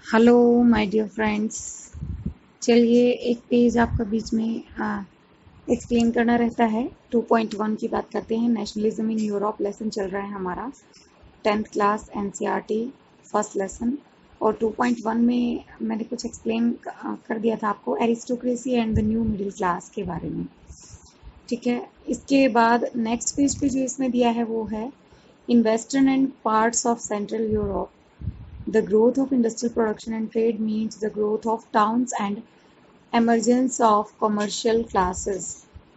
Hello my dear friends. चलिए एक page आपका बीच में एक्सप्लेन करना रहता है। 2.1 की बात करते हैं। नेशनलिज्म इन यूरोप लेसन चल रहा है हमारा 10th class NCERT first lesson. और 2.1 में मैंने कुछ एक्सप्लेन कर दिया था आपको aristocracy and the new middle class के बारे में। ठीक है, इसके बाद नेक्स्ट पेज पे जो इसमें दिया है वो है in western and parts of central Europe the growth of industrial production and trade means the growth of towns and emergence of commercial classes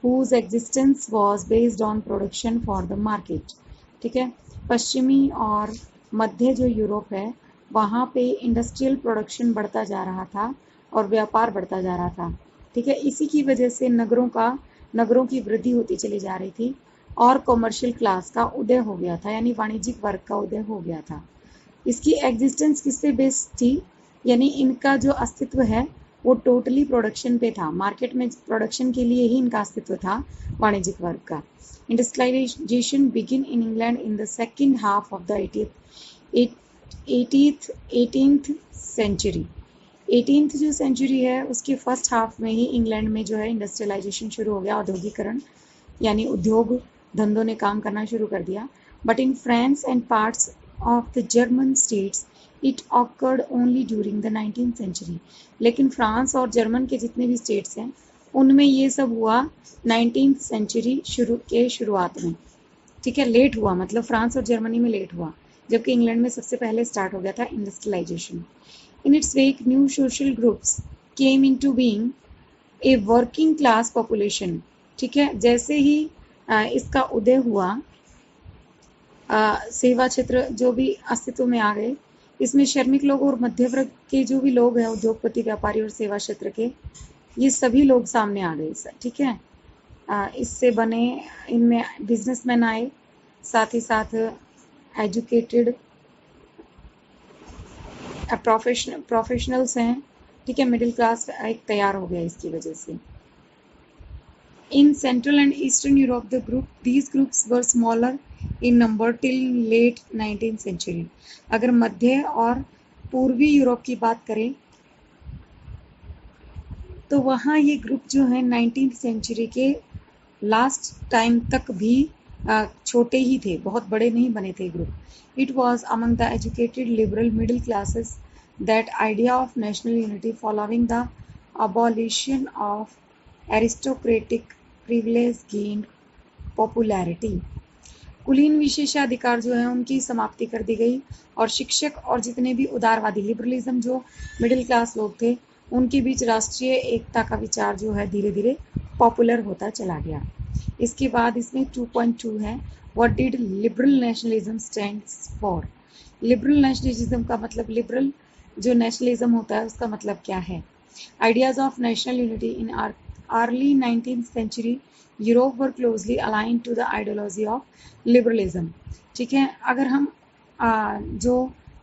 whose existence was based on production for the market। ठीक है, पश्चिमी और मध्य जो Europe है वहाँ पे industrial production बढ़ता जा रहा था और व्यापार बढ़ता जा रहा था। ठीक है, इसी की वजह से नगरों की वृद्धि होती चली जा रही थी और कॉमर्शियल क्लास का उदय हो गया था, यानी वाणिज्यिक वर्ग का उदय हो गया था। इसकी एग्जिस्टेंस किस पे बेस्ड थी, यानी इनका जो अस्तित्व है वो टोटली प्रोडक्शन पे था। मार्केट में प्रोडक्शन के लिए ही इनका अस्तित्व था वाणिज्यिक वर्ग का। Industrialisation begin in England in the second half of the 18th century. 18th जो सेंचुरी है उसके फर्स्ट हाफ में ही इंग्लैंड में जो है इंडस्ट्रियलाइजेशन शुरू हो गया, औद्योगिकरण, यानी उद्योग धंधों ने काम करना शुरू कर दिया। But in France and parts of the German states it occurred only during the 19th century। लेकिन फ्रांस और जर्मन के जितने भी स्टेट्स हैं उनमें ये सब हुआ 19th सेंचुरी शुरुआत में। ठीक है, लेट हुआ, मतलब फ्रांस और जर्मनी में लेट हुआ, जबकि इंग्लैंड में सबसे पहले स्टार्ट हो गया था industrialisation. In its wake new social groups came into being a working class population. ठीक है, जैसे ही इसका उदय हुआ सेवा क्षेत्र जो भी अस्तित्व में आ गए, इसमें श्रमिक लोग और मध्य वर्ग के जो भी लोग हैं, उद्योगपति, व्यापारी और सेवा क्षेत्र के, ये सभी लोग सामने आ गए। ठीक है, इससे बने, इनमें बिजनेसमैन आए, साथ ही साथ एजुकेटेड प्रोफेशनल्स हैं। ठीक है, मिडिल क्लास एक तैयार हो गया इसकी वजह से। In Central and Eastern Europe, these groups were smaller in number till late 19th century। अगर मध्य और पूर्वी यूरोप की बात करें तो वहाँ ये ग्रुप जो है 19th सेंचुरी के लास्ट टाइम तक भी छोटे ही थे, बहुत बड़े नहीं बने थे group. It was among the educated liberal middle classes that idea of national unity following the abolition of aristocratic privilege gained popularity। कुलीन विशेषाधिकार जो है उनकी समाप्ति कर दी गई और शिक्षक और जितने भी उदारवादी लिबरलिज्म जो मिडिल क्लास लोग थे उनके बीच राष्ट्रीय एकता का विचार जो है धीरे धीरे पॉपुलर होता चला गया। इसके बाद इसमें 2.2 है what did liberal nationalism stands for. Liberal nationalism का मतलब, लिबरल जो नेशनलिज्म होता है उसका मतलब क्या है। Ideas of national unity in early 19th century Europe were closely aligned to the ideology of liberalism। ठीक है, अगर हम जो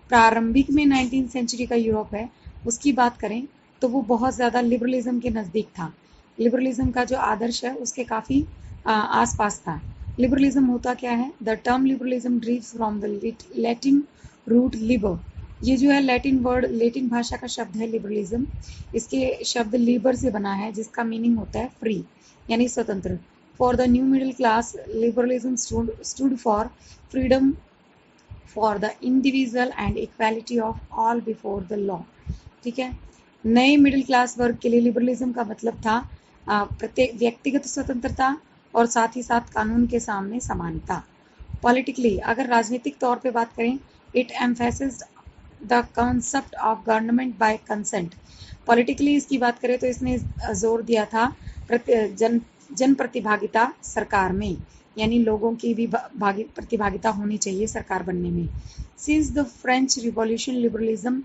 प्रारंभिक में 19th सेंचुरी का यूरोप है उसकी बात करें तो वो बहुत ज़्यादा लिबरलिज्म के नज़दीक था। लिबरलिज्म का जो आदर्श है उसके काफ़ी आसपास था। लिबरलिज्म होता क्या है, the term liberalism derives from the Latin root liber. ये जो है लैटिन वर्ड, लैटिन भाषा का शब्द है लिबरलिज्म, इसके शब्द लीबर से बना है जिसका मीनिंग होता है फ्री, यानी स्वतंत्र। For the new middle class liberalism stood for freedom for the individual and equality of all before the law. ठीक है, नए मिडिल क्लास वर्ग के लिए लिबरलिज्म का मतलब था प्रत्येक व्यक्तिगत स्वतंत्रता और साथ ही साथ कानून के सामने समानता। पॉलिटिकली अगर राजनीतिक तौर पे बात करें, it एम्फेसिस्ड the concept of government by consent. Politically इसकी बात करें तो इसने जोर दिया था जन प्रतिभागिता सरकार में, यानी लोगों की भी प्रतिभागिता होनी चाहिए सरकार बनने में। Since the French revolution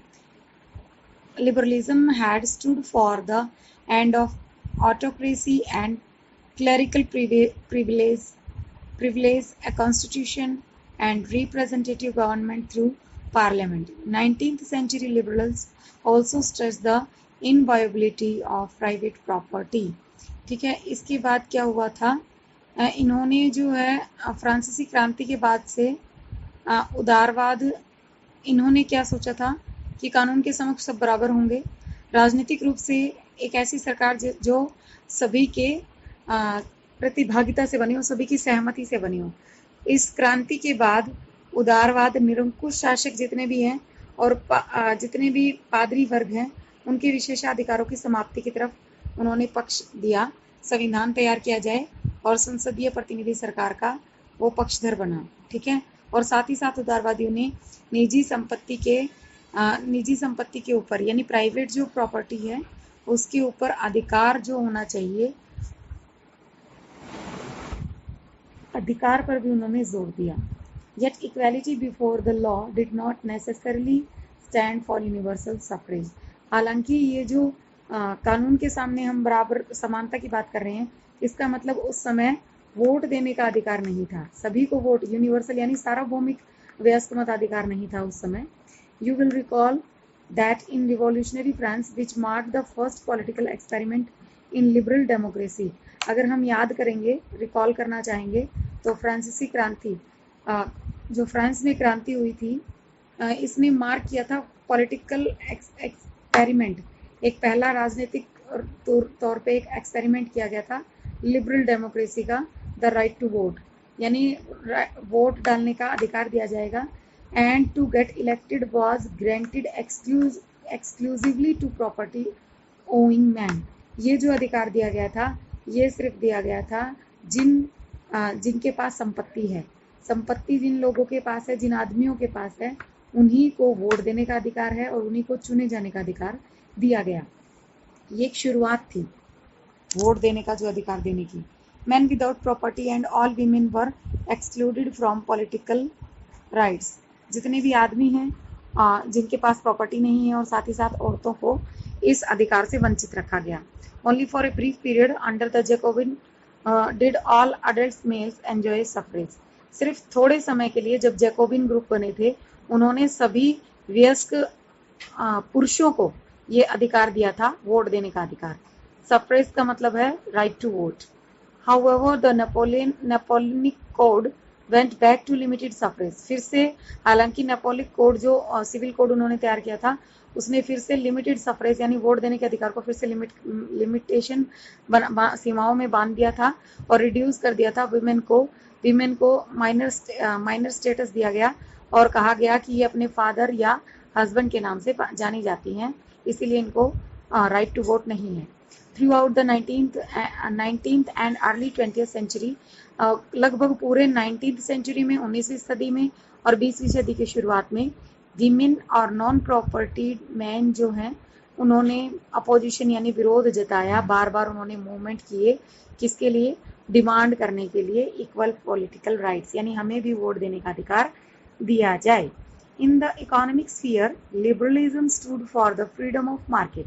liberalism had stood for the end of autocracy and clerical privilege, a constitution and representative government through parliament। 19th century liberals also stressed the inviolability of private property। ठीक है, इसके बाद क्या हुआ था, इन्होंने जो है फ्रांसीसी क्रांति के बाद से उदारवाद, इन्होंने क्या सोचा था कि कानून के समक्ष सब बराबर होंगे, राजनीतिक रूप से एक ऐसी सरकार जो सभी के प्रतिभागिता से बनी हो, सभी की सहमति से बनी हो। इस क्रांति के बाद उदारवाद, निरंकुश शासक जितने भी हैं और जितने भी पादरी वर्ग हैं, उनके विशेषाधिकारों की समाप्ति की तरफ उन्होंने पक्ष दिया। संविधान तैयार किया जाए और संसदीय प्रतिनिधि सरकार का वो पक्षधर बना, ठीक है। और साथ ही साथ उदारवादियों ने निजी संपत्ति के ऊपर, यानी प्राइवेट जो प्रॉपर्टी है उसके ऊपर अधिकार जो होना चाहिए, अधिकार पर भी उन्होंने जोर दिया। Yet equality before the law did not necessarily stand for universal suffrage. हालांकि ये जो कानून के सामने हम बराबर समानता की बात कर रहे हैं, इसका मतलब उस समय वोट देने का अधिकार नहीं था। सभी को वोट, यूनिवर्सल यानी सार्वभौमिक वयस्क मताधिकार नहीं था उस समय। You will recall that in revolutionary France, which marked the first political experiment in liberal democracy. अगर हम याद करेंगे, रिकॉल करना चाहेंगे, तो फ्रांसीसी क्रांति, जो फ्रांस में क्रांति हुई थी, इसने मार्क किया था पॉलिटिकल एक्सपेरिमेंट, एक पहला राजनीतिक तौर पे एक एक्सपेरिमेंट किया गया था लिबरल डेमोक्रेसी का, द राइट टू वोट, यानी वोट डालने का अधिकार दिया जाएगा। And to get elected was granted exclusively to property owning man. ये जो अधिकार दिया गया था, ये सिर्फ दिया गया था जिनके पास संपत्ति है। संपत्ति जिन लोगों के पास है, जिन आदमियों के पास है, उन्हीं को वोट देने का अधिकार है और उन्हीं को चुने जाने का अधिकार दिया गया। ये एक शुरुआत थी वोट देने का, जो अधिकार देने की। Man without property and all women were excluded from political rights. जितने भी आदमी हैं जिनके पास प्रॉपर्टी नहीं है, और साथ ही साथ औरतों को इस अधिकार से वंचित रखा गया। Only for a brief period under the Jacobin did all adult males enjoy suffrage. सिर्फ थोड़े समय के लिए जब जैकोबिन ग्रुप बने थे, उन्होंने सभी वयस्क पुरुषों को ये अधिकार दिया था, वोट देने का अधिकार। सफरेज का मतलब है right to vote. However the Napoleonic code went back to limited suffrage. फिर से, हालांकि नेपोलियनिक कोड जो सिविल कोड उन्होंने तैयार किया था, उसने फिर से लिमिटेड सफरेज यानी वोट देने के अधिकार को फिर से लिमिटेशन सीमाओं में बांध दिया था और रिड्यूस कर दिया था। विमेन को माइनर स्टेटस दिया गया और कहा गया कि ये अपने फादर या हस्बैंड के नाम से जानी जाती हैं, इसीलिए इनको राइट टू वोट नहीं है। Throughout the 19th and early 20th century, लगभग पूरे 19th सेंचुरी में, 19वीं सदी में और 20वीं सदी की शुरुआत में वीमेन और नॉन प्रॉपर्टी मैन जो हैं, उन्होंने अपोजिशन यानी विरोध जताया। बार बार उन्होंने मूवमेंट किए, किसके लिए? डिमांड करने के लिए इक्वल पॉलिटिकल राइट्स, यानी हमें भी वोट देने का अधिकार दिया जाए। In the economic sphere, liberalism stood for the freedom of market.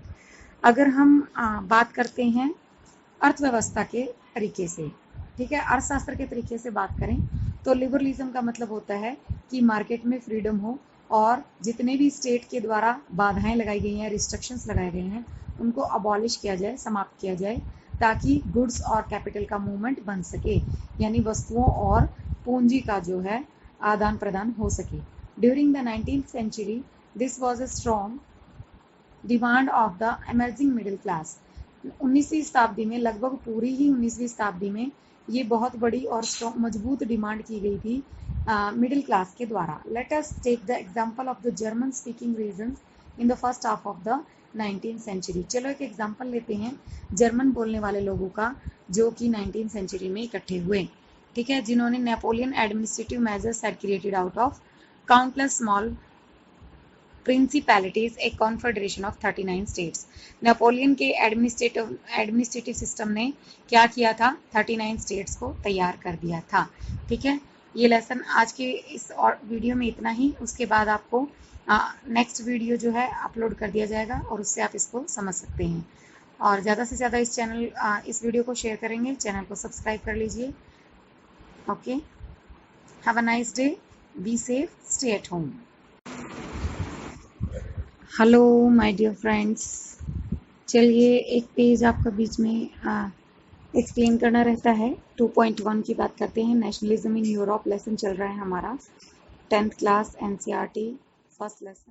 अगर हम बात करते हैं अर्थव्यवस्था के तरीके से, ठीक है, अर्थशास्त्र के तरीके से बात करें, तो लिबरलिज्म का मतलब होता है कि मार्केट में फ्रीडम हो और जितने भी स्टेट के द्वारा बाधाएं लगाई गई हैं, रिस्ट्रिक्शंस लगाए गए हैं, उनको अबॉलिश किया जाए, समाप्त किया जाए, ताकि गुड्स और कैपिटल का मूवमेंट बन सके, यानी वस्तुओं और पूंजी का जो है आदान प्रदान हो सके। During the 19th century this was a strong demand of the emerging middle class. 19वीं शताब्दी में, लगभग पूरी ही 19वीं शताब्दी में, ये बहुत बड़ी और मजबूत डिमांड की गई थी मिडिल क्लास के द्वारा। Let us take the example of the German speaking regions in the first half of the 19th century. चलो एक एग्जांपल लेते हैं जर्मन बोलने वाले लोगों का, जो कि 19th सेंचुरी में इकट्ठे हुए, ठीक है, जिन्होंने Napoleon administrative measures had created out of countless small principalities A confederation of 39 states. Napoleon के एडमिनिस्ट्रेटिव सिस्टम ने क्या किया था? 39 स्टेट्स को तैयार कर दिया था, ठीक है। ये लेसन आज के इस और वीडियो में इतना ही। उसके बाद आपको नेक्स्ट वीडियो जो है अपलोड कर दिया जाएगा और उससे आप इसको समझ सकते हैं। और ज़्यादा से ज़्यादा इस वीडियो को शेयर करेंगे, चैनल को सब्सक्राइब कर लीजिए। Okay, have a nice day, be safe, stay at home. Hello my dear friends, चलिए एक पेज आपका बीच में एक्सप्लेन करना रहता है। 2.1 की बात करते हैं। नेशनलिज्म इन यूरोप लेसन चल रहा है हमारा, 10th class NCERT first lesson.